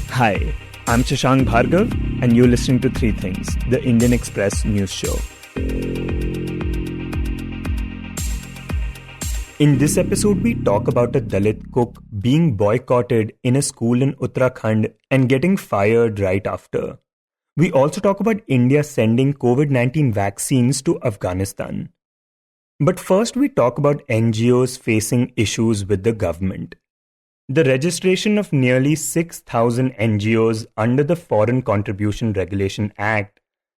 Hi, I'm Shashank Bhargav, and you're listening to Three Things, the Indian Express news show. In this episode, we talk about a Dalit cook being boycotted in a school in Uttarakhand and getting fired right after. We also talk about India sending COVID-19 vaccines to Afghanistan. But first, we talk about NGOs facing issues with the government. The registration of nearly 6,000 NGOs under the Foreign Contribution Regulation Act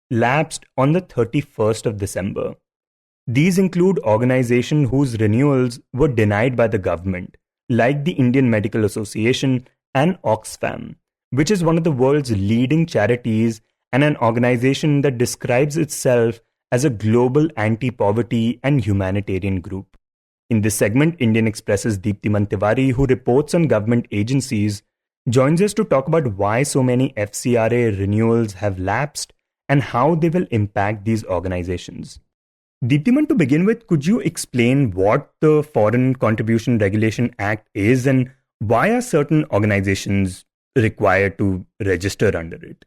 lapsed on the 31st of December. These include organizations whose renewals were denied by the government, like the Indian Medical Association and Oxfam, which is one of the world's leading charities and an organization that describes itself as a global anti-poverty and humanitarian group. In this segment, Indian Express's Deeptiman Tiwary, who reports on government agencies, joins us to talk about why so many FCRA renewals have lapsed and how they will impact these organizations. Deeptiman, to begin with, could you explain what the Foreign Contribution Regulation Act is and why are certain organizations required to register under it?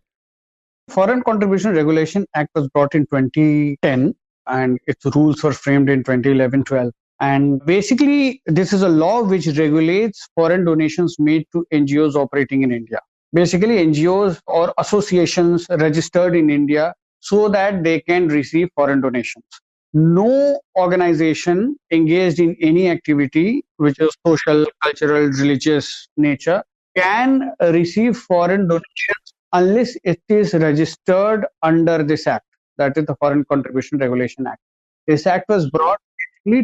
Foreign Contribution Regulation Act was brought in 2010 and its rules were framed in 2011-12. And basically, this is a law which regulates foreign donations made to NGOs operating in India. Basically, NGOs or associations registered in India so that they can receive foreign donations. No organization engaged in any activity which is social, cultural, religious nature can receive foreign donations unless it is registered under this act, that is the Foreign Contribution Regulation Act. This act was brought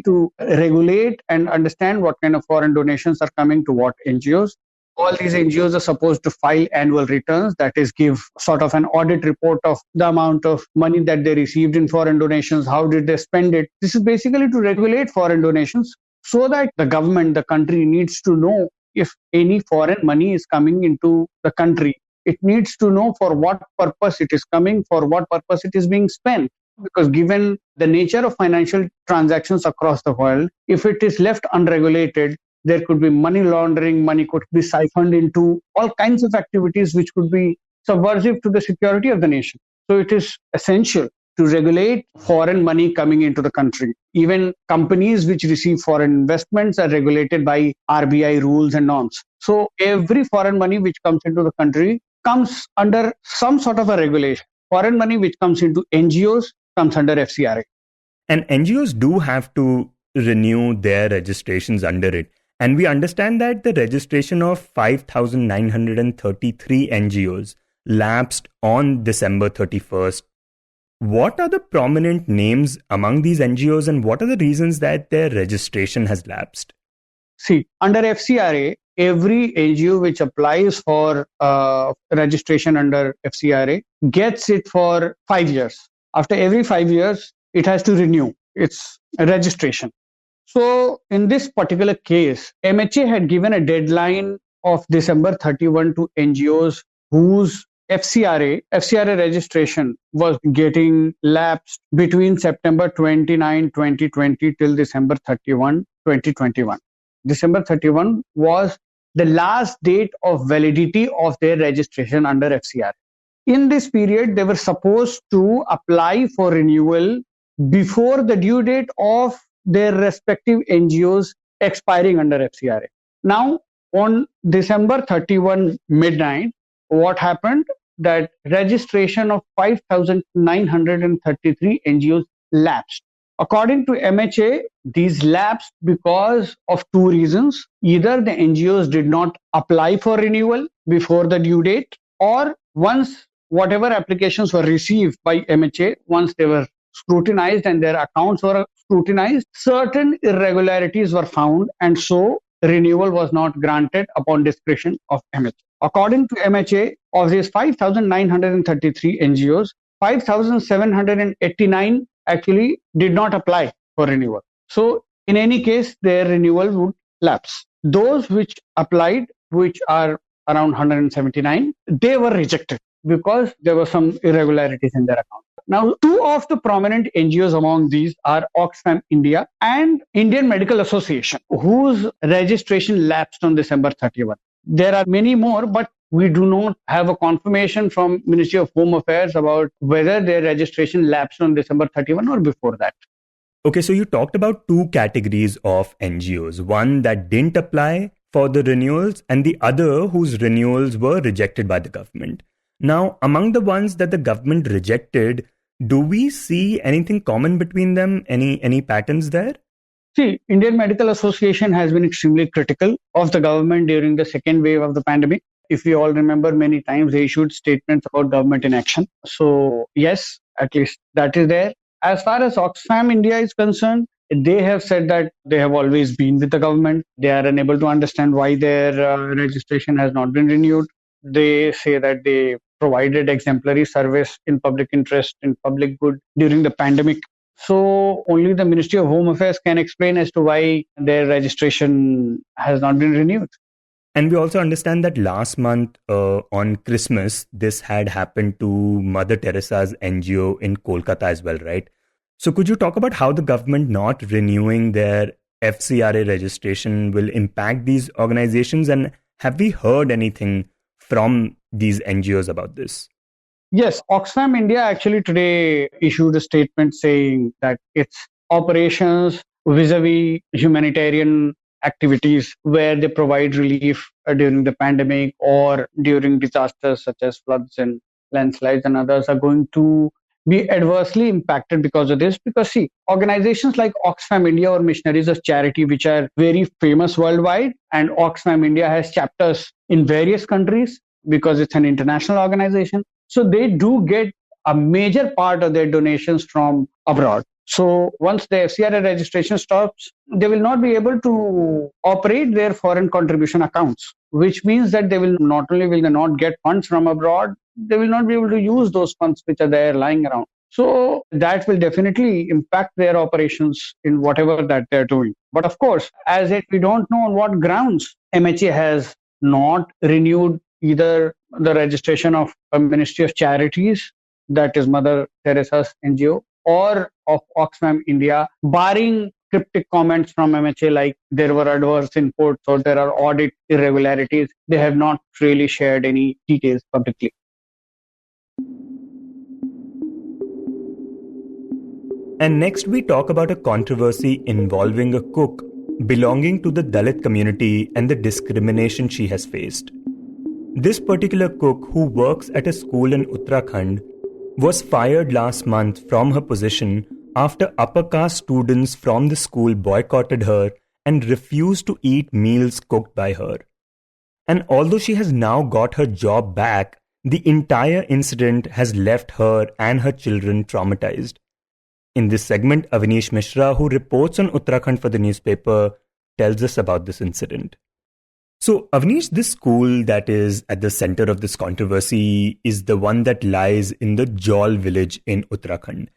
to regulate and understand what kind of foreign donations are coming to what NGOs. All these NGOs are supposed to file annual returns, that is, give sort of an audit report of the amount of money that they received in foreign donations, how did they spend it. This is basically to regulate foreign donations so that the government, the country needs to know if any foreign money is coming into the country. It needs to know for what purpose it is coming, for what purpose it is being spent. Because given the nature of financial transactions across the world, if it is left unregulated, there could be money laundering, money could be siphoned into all kinds of activities which could be subversive to the security of the nation. So it is essential to regulate foreign money coming into the country. Even companies which receive foreign investments are regulated by RBI rules and norms. So every foreign money which comes into the country comes under some sort of a regulation. Foreign money which comes into NGOs comes under FCRA. And NGOs do have to renew their registrations under it. And we understand that the registration of 5,933 NGOs lapsed on December 31st. What are the prominent names among these NGOs and what are the reasons that their registration has lapsed? See, under FCRA, every NGO which applies for registration under FCRA gets it for 5 years. After every 5 years, it has to renew its registration. So in this particular case, MHA had given a deadline of December 31 to NGOs whose FCRA registration was getting lapsed between September 29, 2020 till December 31, 2021. December 31 was the last date of validity of their registration under FCRA. In this period, they were supposed to apply for renewal before the due date of their respective NGOs expiring under FCRA. Now, on December 31 midnight, what happened? That registration of 5,933 NGOs lapsed. According to MHA, these lapsed because of two reasons. Either the NGOs did not apply for renewal before the due date, or once whatever applications were received by MHA, once they were scrutinized and their accounts were scrutinized, certain irregularities were found and so renewal was not granted upon discretion of MHA. According to MHA, of these 5,933 NGOs, 5,789 actually did not apply for renewal. So in any case, their renewal would lapse. Those which applied, which are around 179, they were rejected because there were some irregularities in their account. Now, two of the prominent NGOs among these are Oxfam India and Indian Medical Association, whose registration lapsed on December 31. There are many more, but we do not have a confirmation from Ministry of Home Affairs about whether their registration lapsed on December 31 or before that. Okay, so you talked about two categories of NGOs, one that didn't apply for the renewals and the other whose renewals were rejected by the government. Now, among the ones that the government rejected, do we see anything common between them? Any patterns there? See, Indian Medical Association has been extremely critical of the government during the second wave of the pandemic. If we all remember, many times they issued statements about government inaction. So yes, at least that is there. As far as Oxfam India is concerned, they have said that they have always been with the government. They are unable to understand why their registration has not been renewed. They say that they provided exemplary service in public interest, in public good during the pandemic. So only the Ministry of Home Affairs can explain as to why their registration has not been renewed. And we also understand that last month on Christmas, this had happened to Mother Teresa's NGO in Kolkata as well, right? So could you talk about how the government not renewing their FCRA registration will impact these organizations? And have we heard anything from these NGOs about this? Yes, Oxfam India actually today issued a statement saying that its operations vis-a-vis humanitarian activities where they provide relief during the pandemic or during disasters such as floods and landslides and others are going to be adversely impacted because of this. Because see, organizations like Oxfam India or Missionaries of Charity, which are very famous worldwide, and Oxfam India has chapters in various countries because it's an international organization. So they do get a major part of their donations from abroad. So once the FCRA registration stops, they will not be able to operate their foreign contribution accounts, which means that they will not only will they not get funds from abroad, they will not be able to use those funds which are there lying around. So that will definitely impact their operations in whatever that they're doing. But of course, as yet we don't know on what grounds MHA has not renewed either the registration of a Ministry of Charities, that is Mother Teresa's NGO, or of Oxfam India, barring cryptic comments from MHA like there were adverse inputs or there are audit irregularities. They have not really shared any details publicly. And next we talk about a controversy involving a cook belonging to the Dalit community and the discrimination she has faced. This particular cook, who works at a school in Uttarakhand, was fired last month from her position after upper caste students from the school boycotted her and refused to eat meals cooked by her. And although she has now got her job back, the entire incident has left her and her children traumatized. In this segment, Avaneesh Mishra, who reports on Uttarakhand for the newspaper, tells us about this incident. So, Avaneesh, this school that is at the center of this controversy is the one that lies in the Jaul village in Uttarakhand.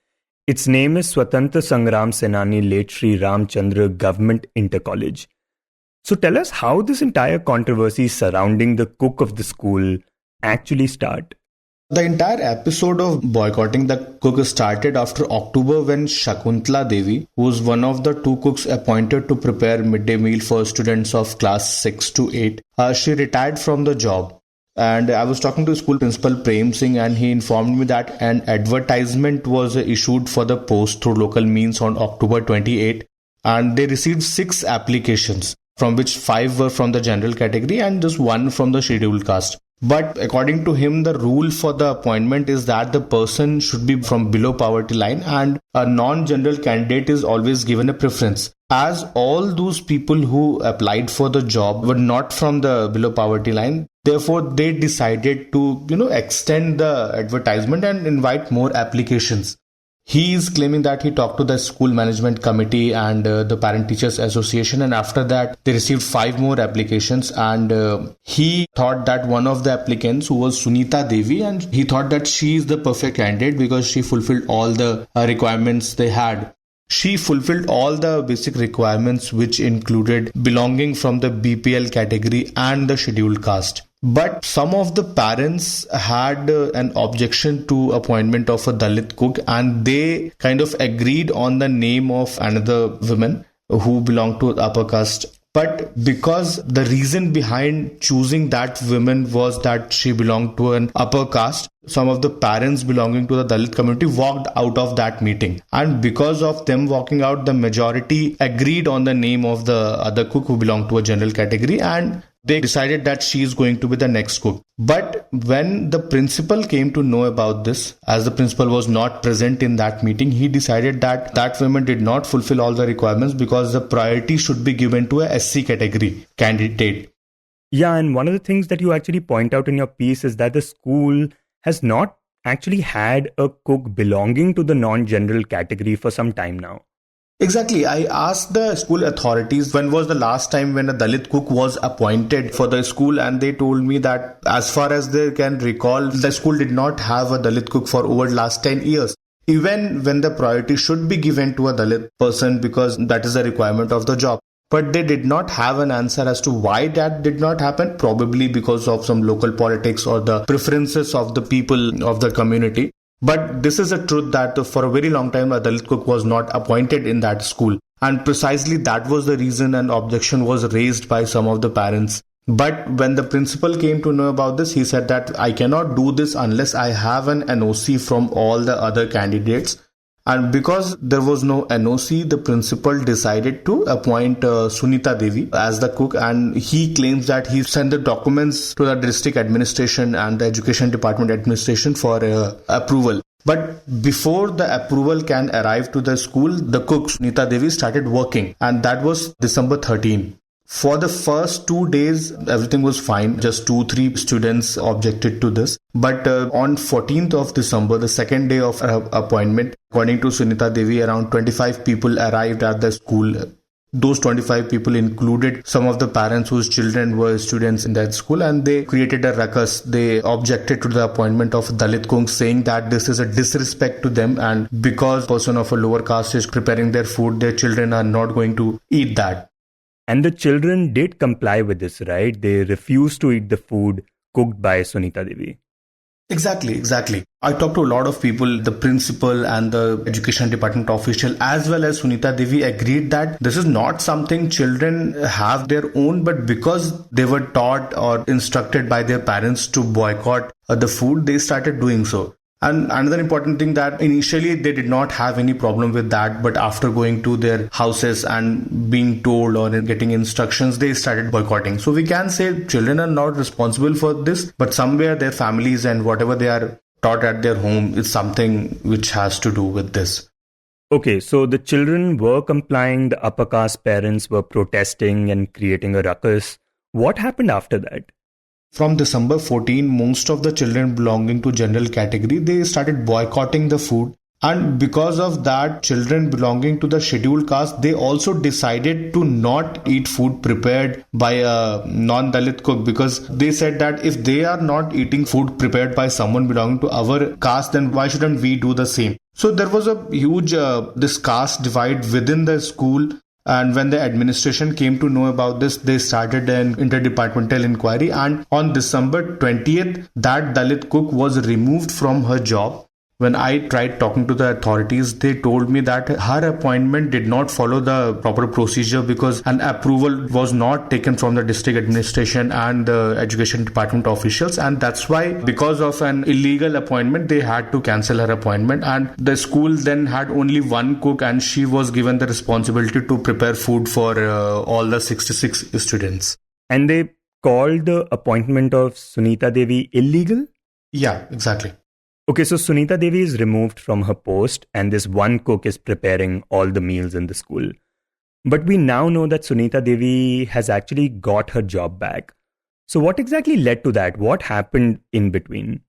Its name is Swatantra Sangram Senani Late Shri Ramchandra Government Inter College. So tell us how this entire controversy surrounding the cook of the school actually started. The entire episode of boycotting the cook started after October when Shakuntala Devi, who was one of the two cooks appointed to prepare midday meal for students of class 6 to 8, she retired from the job. And I was talking to school principal Prem Singh, and he informed me that an advertisement was issued for the post through local means on October 28, and they received 6 applications, from which 5 were from the general category and just 1 from the scheduled caste. But according to him, the rule for the appointment is that the person should be from below poverty line, and a non-general candidate is always given a preference. As all those people who applied for the job were not from the below poverty line, therefore they decided to, extend the advertisement and invite more applications. He is claiming that he talked to the school management committee and the parent teachers association, and after that they received 5 more applications, and he thought that one of the applicants, who was Sunita Devi, and he thought that she is the perfect candidate because she fulfilled all the requirements they had. She fulfilled all the basic requirements, which included belonging from the BPL category and the scheduled caste. But some of the parents had an objection to appointment of a Dalit cook, and they kind of agreed on the name of another woman who belonged to upper caste. But because the reason behind choosing that woman was that she belonged to an upper caste, some of the parents belonging to the Dalit community walked out of that meeting. And because of them walking out, the majority agreed on the name of the other cook who belonged to a general category, and they decided that she is going to be the next cook. But when the principal came to know about this, as the principal was not present in that meeting, he decided that that woman did not fulfill all the requirements because the priority should be given to a SC category candidate. Yeah, and one of the things that you actually point out in your piece is that the school has not actually had a cook belonging to the non-general category for some time now. Exactly. I asked the school authorities when was the last time when a Dalit cook was appointed for the school, and they told me that as far as they can recall, the school did not have a Dalit cook for over the last 10 years. Even when the priority should be given to a Dalit person because that is a requirement of the job. But they did not have an answer as to why that did not happen, probably because of some local politics or the preferences of the people of the community. But this is a truth that for a very long time a Dalit cook was not appointed in that school. And precisely that was the reason an objection was raised by some of the parents. But when the principal came to know about this, he said that I cannot do this unless I have an NOC from all the other candidates. And because there was no NOC, the principal decided to appoint Sunita Devi as the cook, and he claims that he sent the documents to the district administration and the education department administration for approval. But before the approval can arrive to the school, the cook Sunita Devi started working, and that was December 13. For the first 2 days, everything was fine. Just 2-3 students objected to this. But on 14th of December, the second day of appointment, according to Sunita Devi, around 25 people arrived at the school. Those 25 people included some of the parents whose children were students in that school, and they created a ruckus. They objected to the appointment of Dalit cook, saying that this is a disrespect to them, and because a person of a lower caste is preparing their food, their children are not going to eat that. And the children did comply with this, right? They refused to eat the food cooked by Sunita Devi. Exactly. I talked to a lot of people, the principal and the education department official, as well as Sunita Devi agreed that this is not something children have their own, but because they were taught or instructed by their parents to boycott the food, they started doing so. And another important thing that initially they did not have any problem with that, but after going to their houses and being told or getting instructions, they started boycotting. So we can say children are not responsible for this, but somewhere their families and whatever they are taught at their home is something which has to do with this. Okay, so the children were complying, the upper caste parents were protesting and creating a ruckus. What happened after that? From December 14, most of the children belonging to general category, they started boycotting the food. And because of that, children belonging to the scheduled caste, they also decided to not eat food prepared by a non-Dalit cook, because they said that if they are not eating food prepared by someone belonging to our caste, then why shouldn't we do the same? So there was a huge this caste divide within the school. And when the administration came to know about this, they started an interdepartmental inquiry. And on December 20th, that Dalit cook was removed from her job. When I tried talking to the authorities, they told me that her appointment did not follow the proper procedure because an approval was not taken from the district administration and the education department officials. And that's why, because of an illegal appointment, they had to cancel her appointment. And the school then had only one cook, and she was given the responsibility to prepare food for all the 66 students. And they called the appointment of Sunita Devi illegal? Yeah, exactly. Okay, so Sunita Devi is removed from her post and this one cook is preparing all the meals in the school. But we now know that Sunita Devi has actually got her job back. So what exactly led to that? What happened in between?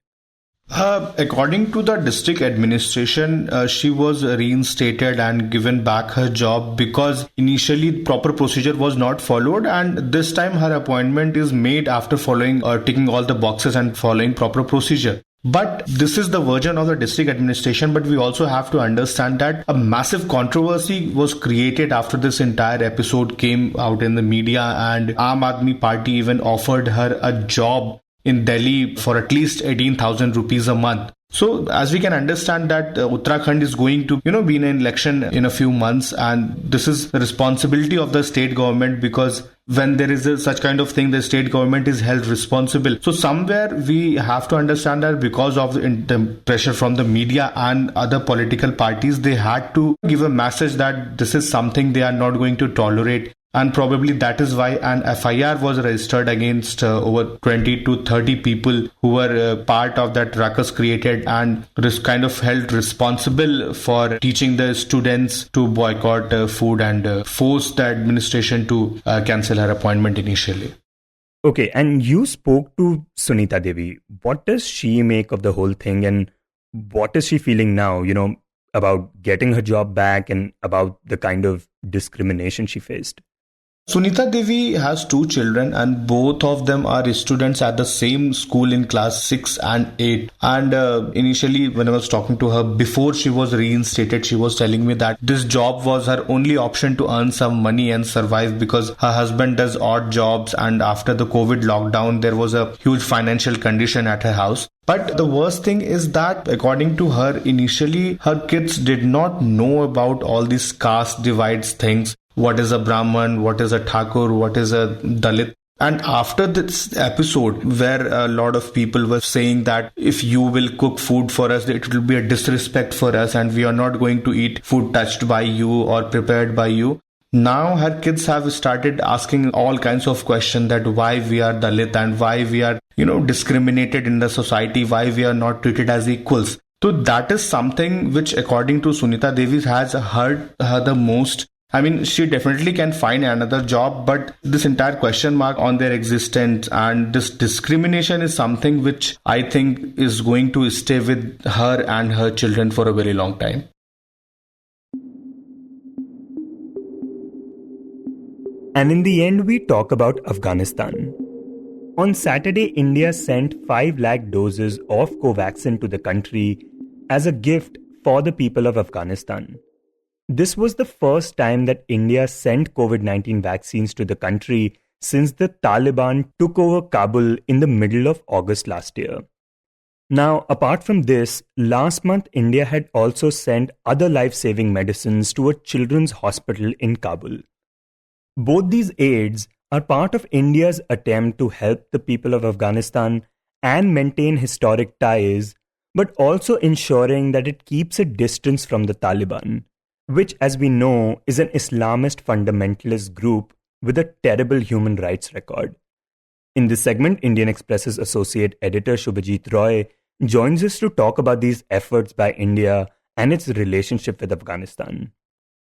According to the district administration, she was reinstated and given back her job because initially proper procedure was not followed, and this time her appointment is made after following or ticking all the boxes and following proper procedure. But this is the version of the district administration. But we also have to understand that a massive controversy was created after this entire episode came out in the media, and Aam Aadmi Party even offered her a job in Delhi for at least 18,000 rupees a month. So as we can understand that Uttarakhand is going to, be in an election in a few months, and this is the responsibility of the state government, because when there is such kind of thing, the state government is held responsible. So somewhere we have to understand that because of the pressure from the media and other political parties, they had to give a message that this is something they are not going to tolerate. And probably that is why an FIR was registered against over 20 to 30 people who were part of that ruckus created and kind of held responsible for teaching the students to boycott food and force the administration to cancel her appointment initially. Okay, and you spoke to Sunita Devi. What does she make of the whole thing, and what is she feeling now, about getting her job back and about the kind of discrimination she faced? Sunita Devi has two children, and both of them are students at the same school in class 6 and 8. And initially, when I was talking to her before she was reinstated, she was telling me that this job was her only option to earn some money and survive, because her husband does odd jobs, and after the COVID lockdown, there was a huge financial condition at her house. But the worst thing is that, according to her, initially her kids did not know about all these caste divides things. What is a Brahman? What is a Thakur? What is a Dalit? And after this episode, where a lot of people were saying that if you will cook food for us, it will be a disrespect for us, and we are not going to eat food touched by you or prepared by you. Now her kids have started asking all kinds of questions, that why we are Dalit and why we are, discriminated in the society, why we are not treated as equals. So that is something which, according to Sunita Devi, has hurt her the most. I mean, she definitely can find another job, but this entire question mark on their existence and this discrimination is something which I think is going to stay with her and her children for a very long time. And in the end, we talk about Afghanistan. On Saturday, India sent 5 lakh doses of Covaxin to the country as a gift for the people of Afghanistan. This was the first time that India sent COVID-19 vaccines to the country since the Taliban took over Kabul in the middle of August last year. Now, apart from this, last month India had also sent other life-saving medicines to a children's hospital in Kabul. Both these aids are part of India's attempt to help the people of Afghanistan and maintain historic ties, but also ensuring that it keeps a distance from the Taliban, which, as we know, is an Islamist fundamentalist group with a terrible human rights record. In this segment, Indian Express's associate editor Shubhajit Roy joins us to talk about these efforts by India and its relationship with Afghanistan.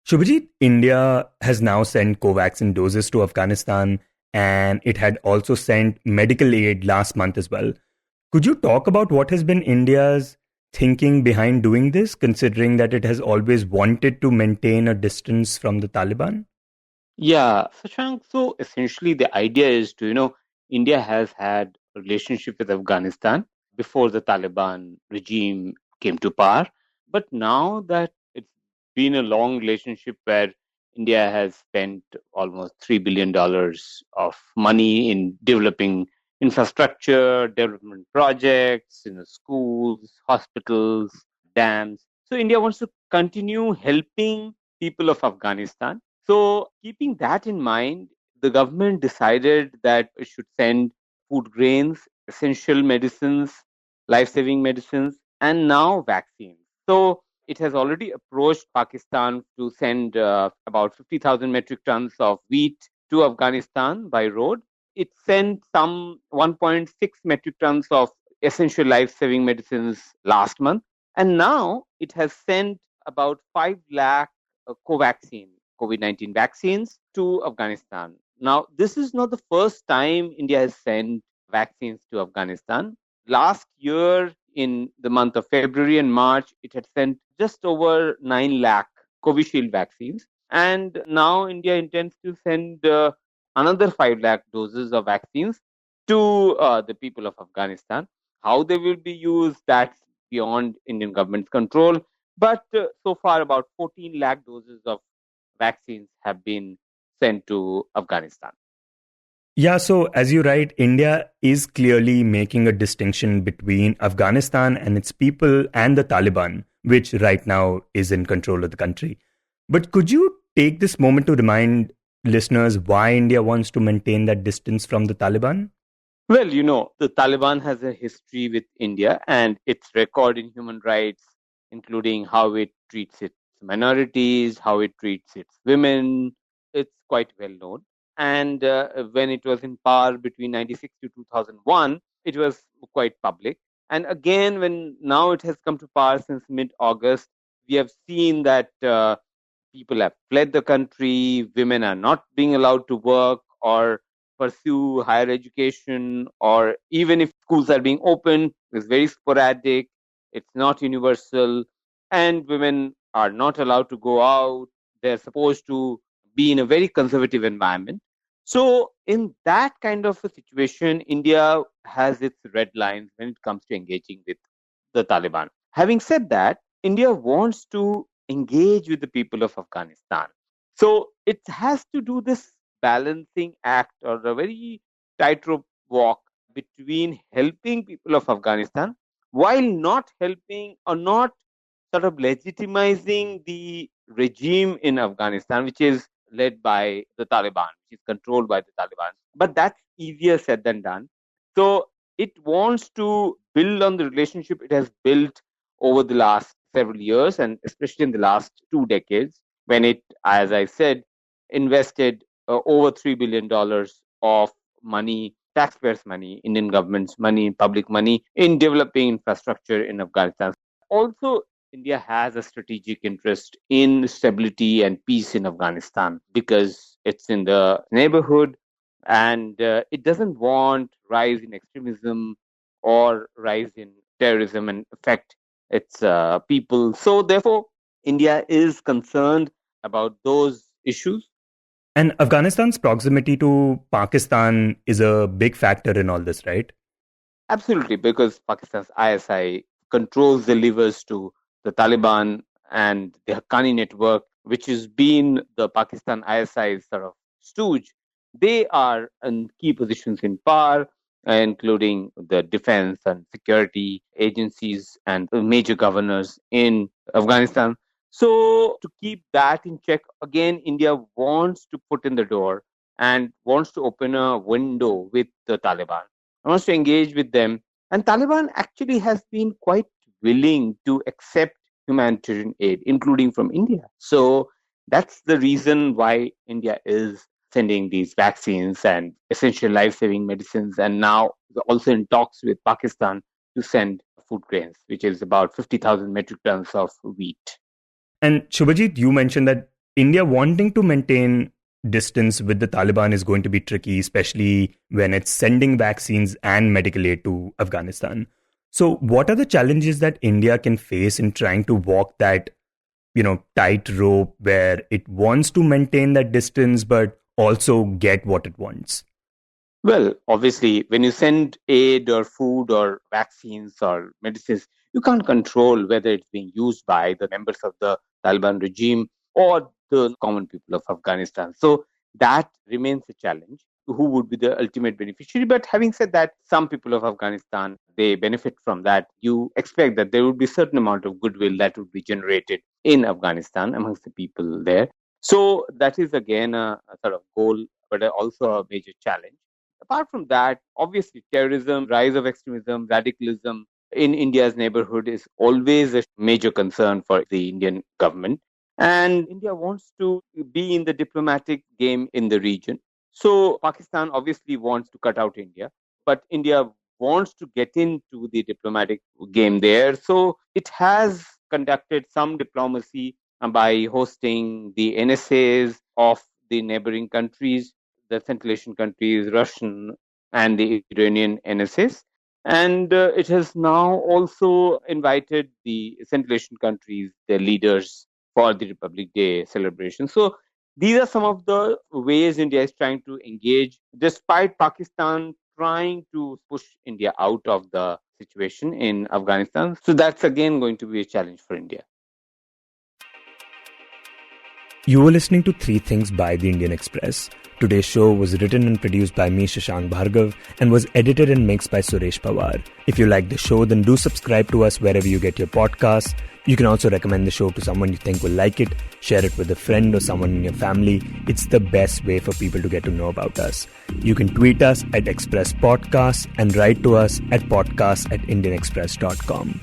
Shubhajit, India has now sent Covaxin doses to Afghanistan, and it had also sent medical aid last month as well. Could you talk about what has been India's thinking behind doing this, considering that it has always wanted to maintain a distance from the Taliban? Yeah, Sashank. So essentially, the idea is India has had a relationship with Afghanistan before the Taliban regime came to power. But now that it's been a long relationship where India has spent almost $3 billion of money in developing infrastructure, development projects, schools, hospitals, dams. So India wants to continue helping people of Afghanistan. So keeping that in mind, the government decided that it should send food grains, essential medicines, life-saving medicines, and now vaccines. So it has already approached Pakistan to send about 50,000 metric tons of wheat to Afghanistan by road. It sent some 1.6 metric tons of essential life-saving medicines last month. And now it has sent about 5 lakh Covaxin, COVID-19 vaccines to Afghanistan. Now, this is not the first time India has sent vaccines to Afghanistan. Last year, in the month of February and March, it had sent just over 9 lakh Covishield vaccines. And now India intends to send another 5 lakh doses of vaccines to the people of Afghanistan. How they will be used, that's beyond Indian government's control. But so far, about 14 lakh doses of vaccines have been sent to Afghanistan. Yeah, so as you write, India is clearly making a distinction between Afghanistan and its people and the Taliban, which right now is in control of the country. But could you take this moment to remind listeners why India wants to maintain that distance from the Taliban? Well, the Taliban has a history with India and its record in human rights, including how it treats its minorities, how it treats its women. It's quite well known. And when it was in power between 96 to 2001, it was quite public. And again, when now it has come to power since mid August, we have seen that people have fled the country, women are not being allowed to work or pursue higher education, or even if schools are being opened, it's very sporadic, it's not universal, and women are not allowed to go out. They're supposed to be in a very conservative environment. So, in that kind of a situation, India has its red lines when it comes to engaging with the Taliban. Having said that, India wants to engage with the people of Afghanistan. So it has to do this balancing act or a very tightrope walk between helping people of Afghanistan while not helping or not sort of legitimizing the regime in Afghanistan, which is led by the Taliban, which is controlled by the Taliban. But that's easier said than done. So it wants to build on the relationship it has built over the last several years, and especially in the last 2 decades, when it, as I said, invested over $3 billion of money, taxpayers' money, Indian government's money, public money, in developing infrastructure in Afghanistan. Also, India has a strategic interest in stability and peace in Afghanistan because it's in the neighborhood, and it doesn't want rise in extremism or rise in terrorism and affect its people. So therefore, India is concerned about those issues. And Afghanistan's proximity to Pakistan is a big factor in all this, right? Absolutely, because Pakistan's ISI controls the levers to the Taliban and the Haqqani network, which has been the Pakistan ISI's sort of stooge. They are in key positions in power, including the defense and security agencies and major governors in Afghanistan. So, to keep that in check, again, India wants to put in the door and wants to open a window with the Taliban, wants to engage with them. And Taliban actually has been quite willing to accept humanitarian aid, including from India. So that's the reason why India is sending these vaccines and essential life-saving medicines, and now also in talks with Pakistan to send food grains, which is about 50,000 metric tons of wheat. And Shubhajit, you mentioned that India wanting to maintain distance with the Taliban is going to be tricky, especially when it's sending vaccines and medical aid to Afghanistan. So, what are the challenges that India can face in trying to walk that, tightrope where it wants to maintain that distance but also get what it wants? Well, obviously, when you send aid or food or vaccines or medicines, you can't control whether it's being used by the members of the Taliban regime or the common people of Afghanistan. So that remains a challenge. Who would be the ultimate beneficiary? But having said that, some people of Afghanistan, they benefit from that. You expect that there would be a certain amount of goodwill that would be generated in Afghanistan amongst the people there. So that is again a sort of goal, but also a major challenge. Apart from that, obviously, terrorism, rise of extremism, radicalism in India's neighborhood is always a major concern for the Indian government. And India wants to be in the diplomatic game in the region. So Pakistan obviously wants to cut out India, but India wants to get into the diplomatic game there. So it has conducted some diplomacy by hosting the NSAs of the neighboring countries, the Central Asian countries, Russian and the Iranian NSAs. And it has now also invited the Central Asian countries, their leaders, for the Republic Day celebration. So these are some of the ways India is trying to engage, despite Pakistan trying to push India out of the situation in Afghanistan. So that's again going to be a challenge for India. You were listening to Three Things by the Indian Express. Today's show was written and produced by me, Shashank Bhargav, and was edited and mixed by Suresh Pawar. If you like the show, then do subscribe to us wherever you get your podcasts. You can also recommend the show to someone you think will like it, share it with a friend or someone in your family. It's the best way for people to get to know about us. You can tweet us at Express Podcasts and write to us at podcasts@indianexpress.com.